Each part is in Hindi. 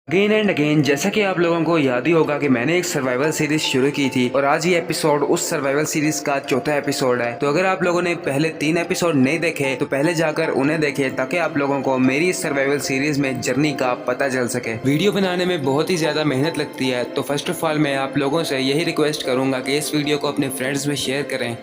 अगेन एंड अगेन, जैसा कि आप लोगों को याद ही होगा कि मैंने एक सर्वाइवल सीरीज शुरू की थी और आज ये एपिसोड उस सर्वाइवल सीरीज का चौथा एपिसोड है। तो अगर आप लोगों ने पहले 3 एपिसोड नहीं देखे तो पहले जाकर उन्हें देखें ताकि आप लोगों को मेरी इस सर्वाइवल सीरीज में जर्नी का पता चल सके। वीडियो बनाने में बहुत ही ज्यादा मेहनत लगती है, तो फर्स्ट ऑफ ऑल मैं आप लोगों से यही रिक्वेस्ट करूंगा कि इस वीडियो को अपने फ्रेंड्स में शेयर करें।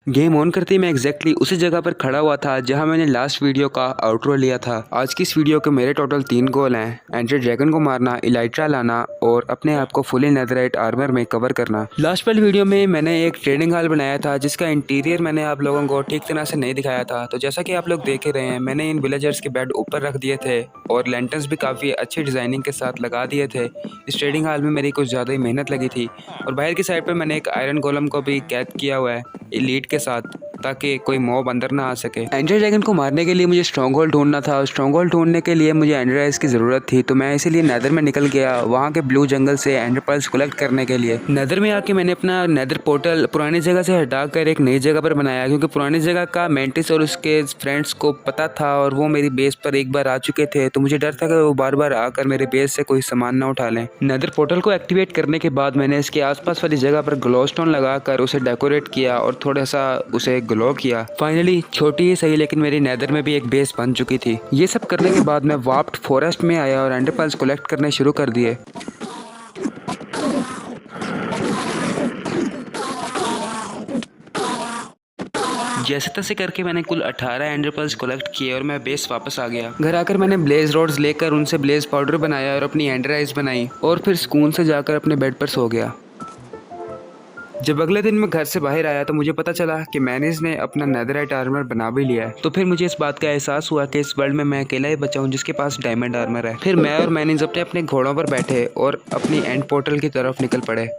गेम ऑन करते ही मैं एग्जैक्टली उसी जगह पर खड़ा हुआ था जहां मैंने लास्ट वीडियो का आउटरो लिया था। आज की इस वीडियो के मेरे टोटल 3 गोल हैं: एंड्रेड ड्रैगन को मारना, इलाइट्रा लाना और अपने आप को फुली नेदराइट आर्मर में कवर करना। लास्ट वाली वीडियो में मैंने एक ट्रेडिंग हॉल बनाया था जिसका इंटीरियर मैंने आप लोगों को ठीक तरह से नहीं दिखाया था। तो जैसा कि आप लोग देख ही रहे हैं, मैंने इन विलेजर्स के बेड ऊपर रख दिए थे और लैंटर्न्स भी काफ़ी अच्छी डिज़ाइनिंग के साथ लगा दिए थे। इस ट्रेडिंग हॉल में मेरी कुछ ज़्यादा ही मेहनत लगी थी और बाहर की साइड पर मैंने एक आयरन गोलम को भी कैद किया हुआ है एलीट के साथ, ताकि कोई मॉब अंदर ना आ सके। एंड्रेड ड्रैगन को मारने के लिए मुझे स्ट्रॉन्ग होल्ड ढूंढना था और स्ट्रॉन्ग होल्ड ढूंढने के लिए मुझे एंडर आइज की ज़रूरत थी, तो मैं इसीलिए नेदर में निकल गया वहाँ के ब्लू जंगल से एंडर पर्ल्स कलेक्ट करने के लिए। नेदर में आके मैंने अपना नेदर पोर्टल पुरानी जगह से हटाकर एक नई जगह पर बनाया, क्योंकि पुरानी जगह का मेंटिस और उसके फ्रेंड्स को पता था और वो मेरी बेस पर एक बार आ चुके थे, तो मुझे डर था कि वो बार बार आकर मेरे बेस से कोई सामान ना उठा लें। नेदर पोर्टल को एक्टिवेट करने के बाद मैंने इसके आसपास वाली जगह पर ग्लो स्टोन लगाकर उसे डेकोरेट किया और थोड़ा सा उसे ग्लो किया। फाइनली छोटी ही सही लेकिन मेरी नेदर में भी एक बेस बन चुकी थी। ये सब करने के बाद मैं वार्प्ड फॉरेस्ट में आया और एंडर पर्ल्स कलेक्ट करने शुरू कर दिए। जैसे तैसे करके मैंने कुल 18 एंडर पर्ल्स कलेक्ट किए और मैं बेस वापस आ गया। घर आकर मैंने ब्लेज रोड्स लेकर उनसे ब्लेज पाउडर बनाया और अपनी एंडर आइज बनाई और फिर सुकून से जाकर अपने बेड पर सो गया। जब अगले दिन मैं घर से बाहर आया तो मुझे पता चला कि मैनेज ने अपना नेदराइट आर्मर बना भी लिया है। तो फिर मुझे इस बात का एहसास हुआ कि इस वर्ल्ड में मैं अकेला ही बचा हूँ जिसके पास डायमंड आर्मर है। फिर मैं और मैनेज अपने अपने घोड़ों पर बैठे और अपनी एंड पोर्टल की तरफ निकल पड़े।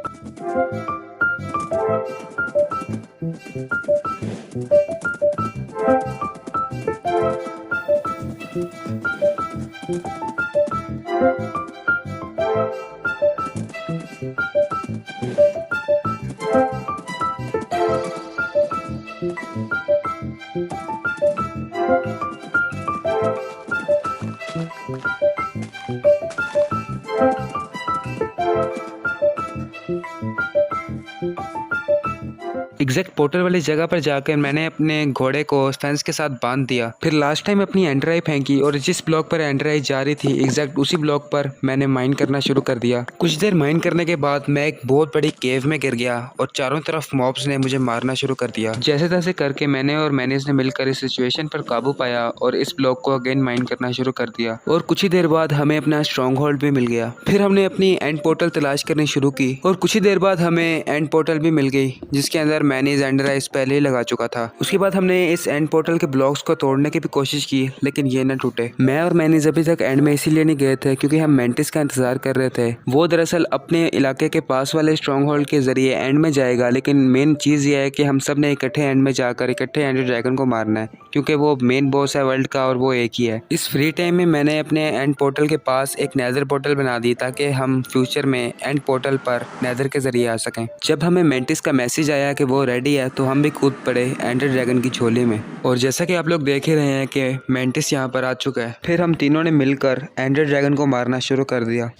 एग्जैक्ट पोर्टल वाली जगह पर जाकर मैंने अपने घोड़े को फेंस के साथ बांध दिया। फिर लास्ट टाइम अपनी एंड्राई फेंकी और जिस ब्लॉक पर एंड्राई जा रही थी एग्जैक्ट उसी ब्लॉक पर मैंने माइन करना शुरू कर दिया। कुछ देर माइन करने के बाद मैं एक बहुत बड़ी केव में गिर गया और चारों तरफ मॉब्स ने मुझे मारना शुरू कर दिया। जैसे तैसे करके मैंने और मैनेज ने मिलकर इस सिचुएशन पर काबू पाया और इस ब्लॉक को अगेन माइन करना शुरू कर दिया और कुछ ही देर बाद हमें अपना स्ट्रॉन्ग होल्ड भी मिल गया। फिर हमने अपनी एंड पोर्टल तलाश करनी शुरू की और कुछ ही देर बाद हमें एंड पोर्टल भी मिल गई जिसके अंदर मैनेज एंडर आइज पहले ही लगा चुका था। उसके बाद हमने इस एंड पोर्टल के ब्लॉक्स को तोड़ने की भी कोशिश की लेकिन ये न टूटे। मैं और मैनेज अभी तक एंड में इसीलिए नहीं गए थे क्योंकि हम मेंटिस का इंतजार कर रहे थे। वो दरअसल अपने इलाके के पास वाले स्ट्रॉन्ग होल्ड के जरिए एंड में जाएगा, लेकिन मेन चीज ये है कि हम सब ने इकट्ठे एंड में जाकर इकट्ठे एंडर ड्रैगन को मारना है क्योंकि वो मेन बॉस है वर्ल्ड का और वो एक ही है। इस फ्री टाइम में मैंने अपने एंड पोर्टल के पास एक नेदर पोर्टल बना दी ताकि हम फ्यूचर में एंड पोर्टल पर नेदर के जरिए आ सकें। जब हमें मेंटिस का मैसेज आया कि वो रेडी है तो हम भी कूद पड़े एंडर ड्रैगन की झोली में और जैसा कि आप लोग देख ही रहे हैं कि मेंटिस यहाँ पर आ चुका है। फिर हम तीनों ने मिलकर एंडर ड्रैगन को मारना शुरू कर दिया।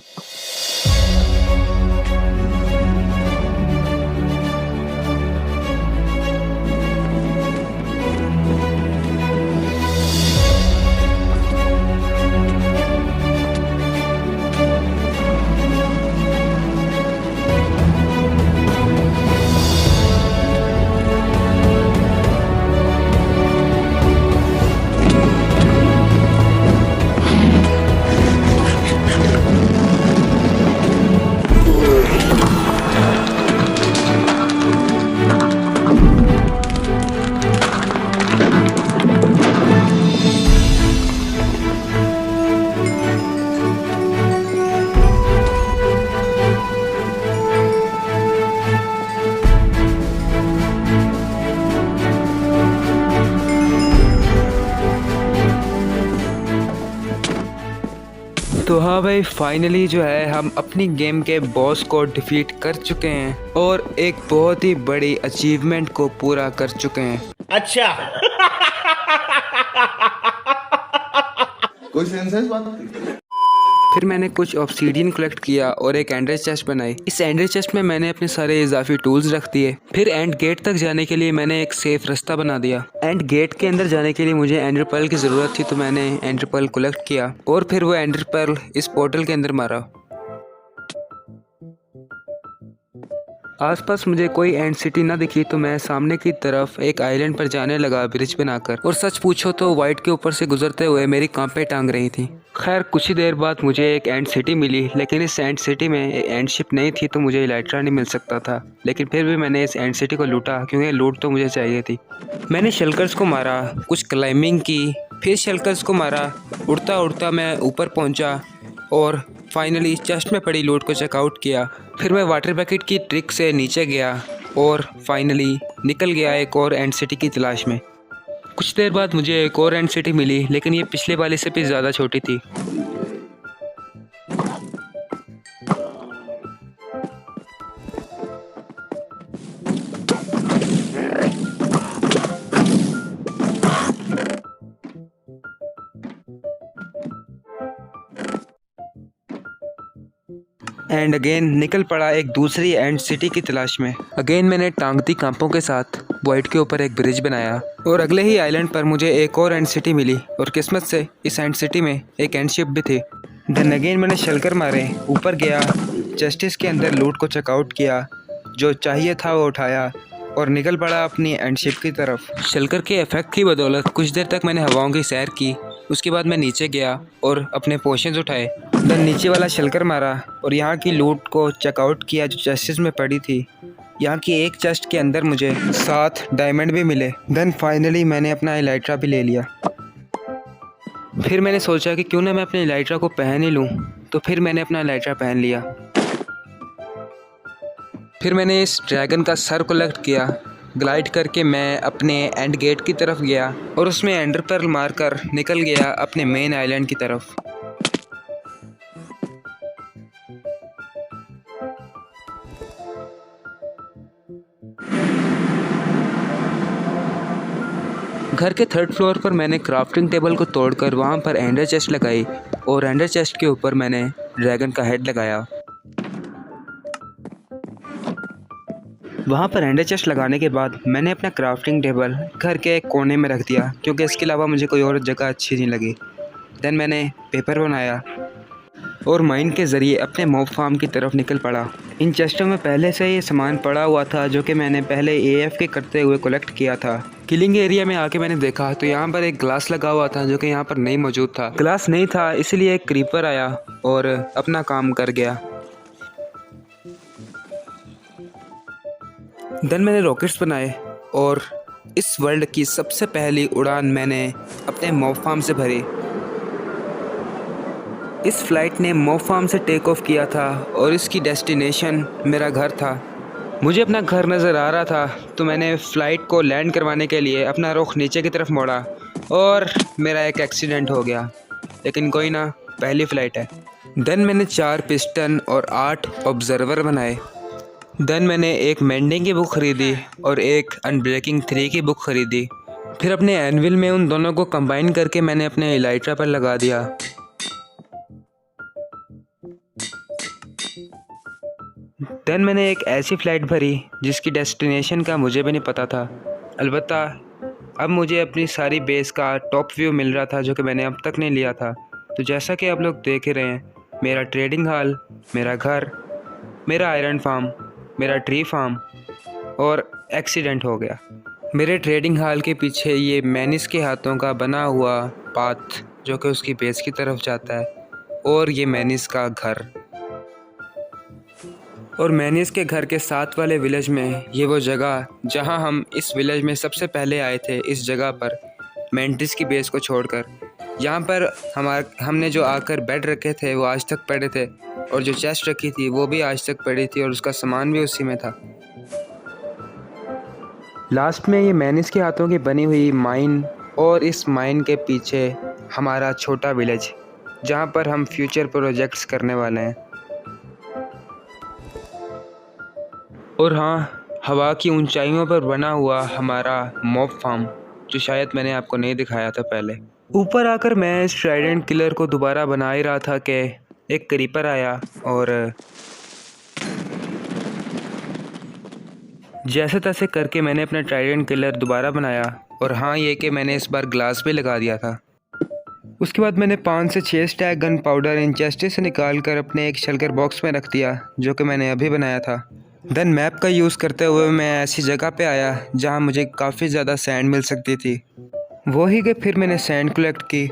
तो हाँ भाई, फाइनली जो है हम अपनी गेम के बॉस को डिफीट कर चुके हैं और एक बहुत ही बड़ी अचीवमेंट को पूरा कर चुके हैं। अच्छा। कोई सेंस है इस बात की? फिर मैंने कुछ ऑब्सीडियन कलेक्ट किया और एक एंडर चेस्ट बनाई। इस एंडर चेस्ट में मैंने अपने सारे इजाफी टूल्स रख दिए। फिर एंड गेट तक जाने के लिए मैंने एक सेफ रास्ता बना दिया। एंड गेट के अंदर जाने के लिए मुझे एंडर पर्ल की ज़रूरत थी, तो मैंने एंडर पर्ल कलेक्ट किया और फिर वो एंडर पर्ल इस पोर्टल के अंदर मारा। आसपास मुझे कोई एंड सिटी ना दिखी, तो मैं सामने की तरफ एक आइलैंड पर जाने लगा ब्रिज बनाकर। और सच पूछो तो वाइट के ऊपर से गुजरते हुए मेरी कांपे टांग रही थी। खैर कुछ ही देर बाद मुझे एक एंड सिटी मिली, लेकिन इस एंड सिटी में एंड शिप नहीं थी, तो मुझे इलाइट्रा नहीं मिल सकता था। लेकिन फिर भी मैंने इस एंड सिटी को लूटा, क्योंकि लूट तो मुझे चाहिए थी। मैंने शल्कर्स को मारा, कुछ क्लाइंबिंग की, फिर शल्कर्स को मारा। उड़ता उड़ता मैं ऊपर पहुंचा और फाइनली चेस्ट में पड़ी लूट को चेकआउट किया। फिर मैं वाटर बकेट की ट्रिक से नीचे गया और फाइनली निकल गया एक और एंड सिटी की तलाश में। कुछ देर बाद मुझे एक और एंड सिटी मिली, लेकिन ये पिछले वाले से भी ज़्यादा छोटी थी। एंड अगेन निकल पड़ा एक दूसरी एंड सिटी की तलाश में। अगेन मैंने टांगती कांपों के साथ वाइट के ऊपर एक ब्रिज बनाया और अगले ही आइलैंड पर मुझे एक और एंड सिटी मिली और किस्मत से इस एंड सिटी में एक एंड शिप भी थी। देन अगेन मैंने शल्कर मारे, ऊपर गया, जस्टिस के अंदर लूट को चेकआउट किया, जो चाहिए था वो उठाया और निकल पड़ा अपनी एंड शिप की तरफ। शल्कर के इफेक्ट की बदौलत कुछ देर तक मैंने हवाओं की सैर की। उसके बाद मैं नीचे गया और अपने पोशंस उठाए, देन नीचे वाला शल्कर मारा और यहाँ की लूट को चेकआउट किया जो चेस्ट्स में पड़ी थी। यहाँ की एक चेस्ट के अंदर मुझे 7 डायमंड भी मिले। देन फाइनली मैंने अपना इलाइट्रा भी ले लिया। फिर मैंने सोचा कि क्यों ना मैं अपने इलाइट्रा को पहन ही लूँ, तो फिर मैंने अपना इलाइट्रा पहन लिया। फिर मैंने इस ड्रैगन का सर कलेक्ट किया। ग्लाइड करके मैं अपने एंड गेट की तरफ गया और उसमें एंडर पर्ल मारकर निकल गया अपने मेन आइलैंड की तरफ। घर के 3rd फ्लोर पर मैंने क्राफ्टिंग टेबल को तोड़कर वहाँ पर एंडर चेस्ट लगाई और एंडर चेस्ट के ऊपर मैंने ड्रैगन का हेड लगाया। वहाँ पर एंडर चेस्ट लगाने के बाद मैंने अपना क्राफ्टिंग टेबल घर के एक कोने में रख दिया, क्योंकि इसके अलावा मुझे कोई और जगह अच्छी नहीं लगी। देन मैंने पेपर बनाया और माइन के ज़रिए अपने मॉब फार्म की तरफ निकल पड़ा। इन चेस्टों में पहले से ये सामान पड़ा हुआ था, जो कि मैंने पहले AFK करते हुए कलेक्ट किया था। किलिंग एरिया में आके मैंने देखा तो यहाँ पर एक ग्लास लगा हुआ था, जो कि यहाँ पर नहीं मौजूद था। ग्लास नहीं था, इसलिए एक क्रीपर आया और अपना काम कर गया। देन मैंने रॉकेट्स बनाए और इस वर्ल्ड की सबसे पहली उड़ान मैंने अपने मॉब फार्म से भरी। इस फ्लाइट ने मॉब फार्म से टेक ऑफ किया था और इसकी डेस्टिनेशन मेरा घर था। मुझे अपना घर नज़र आ रहा था, तो मैंने फ़्लाइट को लैंड करवाने के लिए अपना रुख नीचे की तरफ मोड़ा और मेरा एक एक्सीडेंट हो गया। लेकिन कोई ना, पहली फ़्लाइट है। देन मैंने 4 पिस्टन और 8 ऑब्जर्वर बनाए। देन मैंने एक मेंडिंग की बुक ख़रीदी और एक अनब्रेकिंग 3 की बुक ख़रीदी। फिर अपने एनविल में उन दोनों को कंबाइन करके मैंने अपने इलाइट्रा पर लगा दिया। देन मैंने एक ऐसी फ़्लाइट भरी जिसकी डेस्टिनेशन का मुझे भी नहीं पता था। अलबत्ता अब मुझे अपनी सारी बेस का टॉप व्यू मिल रहा था, जो कि मैंने अब तक नहीं लिया था। तो जैसा कि आप लोग देख रहे हैं, मेरा ट्रेडिंग हॉल, मेरा घर, मेरा आयरन फार्म, मेरा ट्री फार्म और एक्सीडेंट हो गया। मेरे ट्रेडिंग हॉल के पीछे ये मैनिस के हाथों का बना हुआ पाथ, जो कि उसकी बेस की तरफ जाता है, और ये मैनिस का घर। और मैनिस के घर के साथ वाले विलेज में ये वो जगह जहां हम इस विलेज में सबसे पहले आए थे। इस जगह पर मेंटिस की बेस को छोड़कर यहाँ पर हमने जो आकर बेड रखे थे वो आज तक पड़े थे, और जो चेस्ट रखी थी वो भी आज तक पड़ी थी, और उसका सामान भी उसी में था। लास्ट में ये मैनिस के हाथों की बनी हुई माइन, और इस माइन के पीछे हमारा छोटा विलेज। जहाँ पर हम फ्यूचर प्रोजेक्ट्स करने वाले हैं। और हाँ, हवा की ऊंचाइयों पर बना हुआ हमारा मॉब फार्म, जो शायद मैंने आपको नहीं दिखाया था पहले। ऊपर आकर मैं इस ट्राइडेंट किलर को दोबारा बना ही रहा था कि एक क्रीपर आया और जैसे तैसे करके मैंने अपना ट्राइडेंट किलर दोबारा बनाया। और हाँ, ये कि मैंने इस बार ग्लास भी लगा दिया था। उसके बाद मैंने 5 से 6 stack gun powder in chest से निकाल कर अपने एक शलकर बॉक्स में रख दिया, जो कि मैंने अभी बनाया था। देन मैप का यूज़ करते हुए मैं ऐसी जगह पे आया जहाँ मुझे काफ़ी ज़्यादा सैंड मिल सकती थी। वही कि फिर मैंने सैंड कलेक्ट की।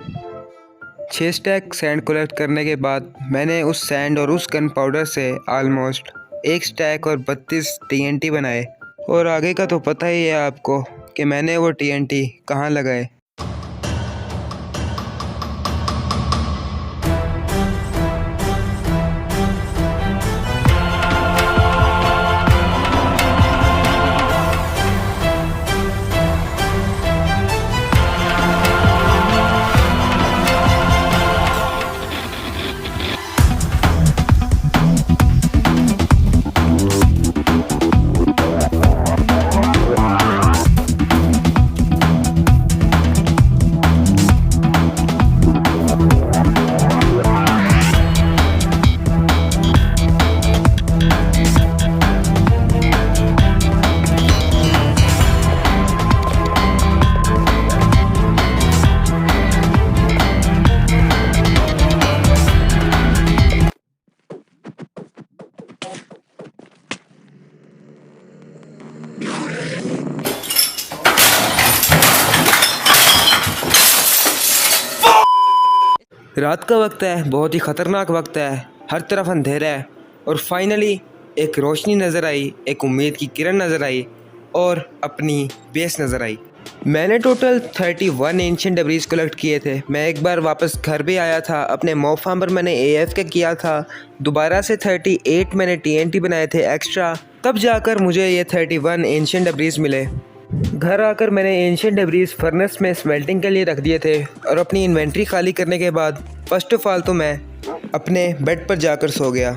6 स्टैक सैंड कलेक्ट करने के बाद मैंने उस सैंड और उस गन पाउडर से ऑलमोस्ट 1 स्टैक और 32 TNT बनाए। और आगे का तो पता ही है आपको कि मैंने वो TNT कहाँ लगाए। रात का वक्त है, बहुत ही ख़तरनाक वक्त है, हर तरफ अंधेरा है और फाइनली एक रोशनी नज़र आई, एक उम्मीद की किरण नज़र आई और अपनी बेस नज़र आई। मैंने टोटल 31 एंशिएंट डेब्रीज कलेक्ट किए थे। मैं एक बार वापस घर भी आया था, अपने मॉब फार्म पर मैंने AFK किया था, दोबारा से 38 मैंने TNT बनाए थे एक्स्ट्रा, तब जाकर मुझे ये 31 एंशिएंट डेब्रीज मिले। घर आकर मैंने एंशिएंट डेब्रीज फर्नेस में स्मेल्टिंग के लिए रख दिए थे और अपनी इन्वेंट्री खाली करने के बाद फर्स्ट ऑफ ऑल तो मैं अपने बेड पर जाकर सो गया।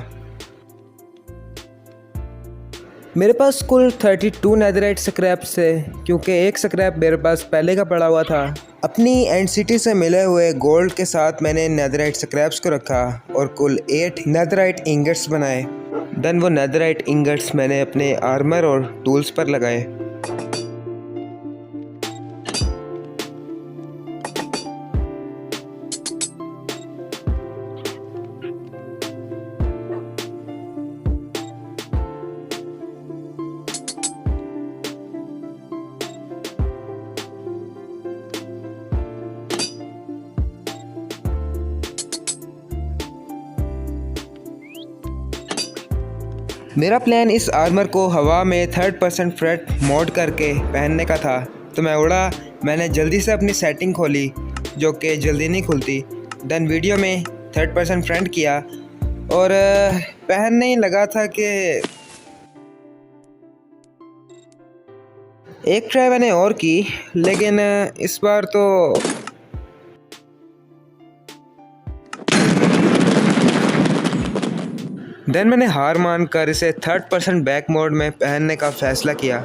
मेरे पास कुल 32 नेदराइट स्क्रैप से, क्योंकि एक स्क्रैप मेरे पास पहले का पड़ा हुआ था। अपनी एंड सिटी से मिले हुए गोल्ड के साथ मैंने नेदराइट स्क्रैप्स को रखा और कुल 8 नेदराइट इंगट्स बनाए। देन वो नेदराइट इंगट्स मैंने अपने आर्मर और टूल्स पर लगाए। मेरा प्लान इस आर्मर को हवा में 3rd-person फ्रेट मोड करके पहनने का था, तो मैं उड़ा। मैंने जल्दी से अपनी सेटिंग खोली, जो कि जल्दी नहीं खुलती। देन वीडियो में 3rd-person फ्रेट किया और पहनने ही लगा था कि एक ट्राई मैंने और की, लेकिन इस बार तो देन मैंने हार मानकर इसे 3rd-person बैक मोड में पहनने का फ़ैसला किया।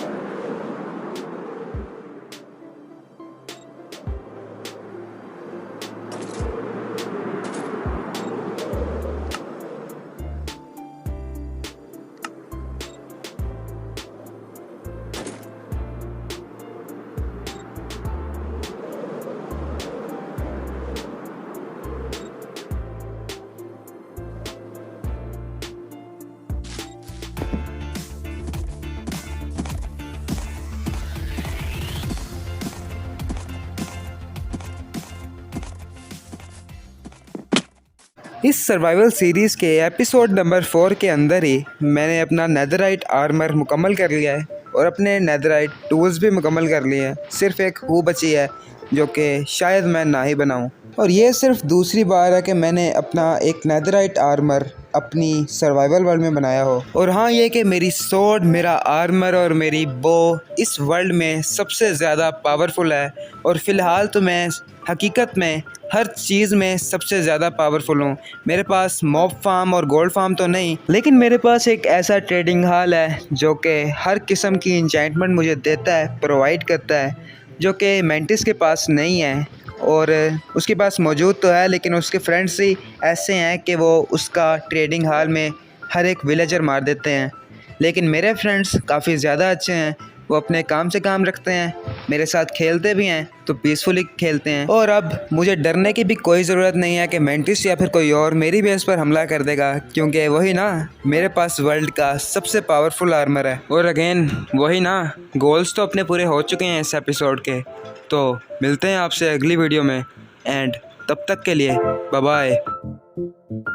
इस सर्वाइवल सीरीज़ के एपिसोड नंबर 4 के अंदर ही मैंने अपना नेदराइट आर्मर मुकम्मल कर लिया है और अपने नेदराइट टूल्स भी मुकम्मल कर लिए हैं। सिर्फ एक हू बची है, जो कि शायद मैं ना ही बनाऊं। और ये सिर्फ दूसरी बार है कि मैंने अपना एक नेदराइट आर्मर अपनी सर्वाइवल वर्ल्ड में बनाया हो। और हाँ, ये कि मेरी सोर्ड, मेरा आर्मर और मेरी बो इस वर्ल्ड में सबसे ज़्यादा पावरफुल है। और फ़िलहाल तो मैं हकीकत में हर चीज़ में सबसे ज़्यादा पावरफुल हूँ। मेरे पास मॉब फार्म और गोल्ड फार्म तो नहीं, लेकिन मेरे पास एक ऐसा ट्रेडिंग हॉल है जो कि हर किस्म की इंचेंटमेंट मुझे देता है, प्रोवाइड करता है, जो कि मेंटिस के पास नहीं है। और उसके पास मौजूद तो है, लेकिन उसके फ्रेंड्स ही ऐसे हैं कि वो उसका ट्रेडिंग हॉल में हर एक विलेजर मार देते हैं। लेकिन मेरे फ्रेंड्स काफ़ी ज़्यादा अच्छे हैं, वो अपने काम से काम रखते हैं, मेरे साथ खेलते भी हैं तो पीसफुली खेलते हैं। और अब मुझे डरने की भी कोई ज़रूरत नहीं है कि मेंटिस या फिर कोई और मेरी बेस पर हमला कर देगा, क्योंकि वही ना, मेरे पास वर्ल्ड का सबसे पावरफुल आर्मर है। और अगेन वही ना, गोल्स तो अपने पूरे हो चुके हैं इस एपिसोड के। तो मिलते हैं आपसे अगली वीडियो में, एंड तब तक के लिए बाय बाय।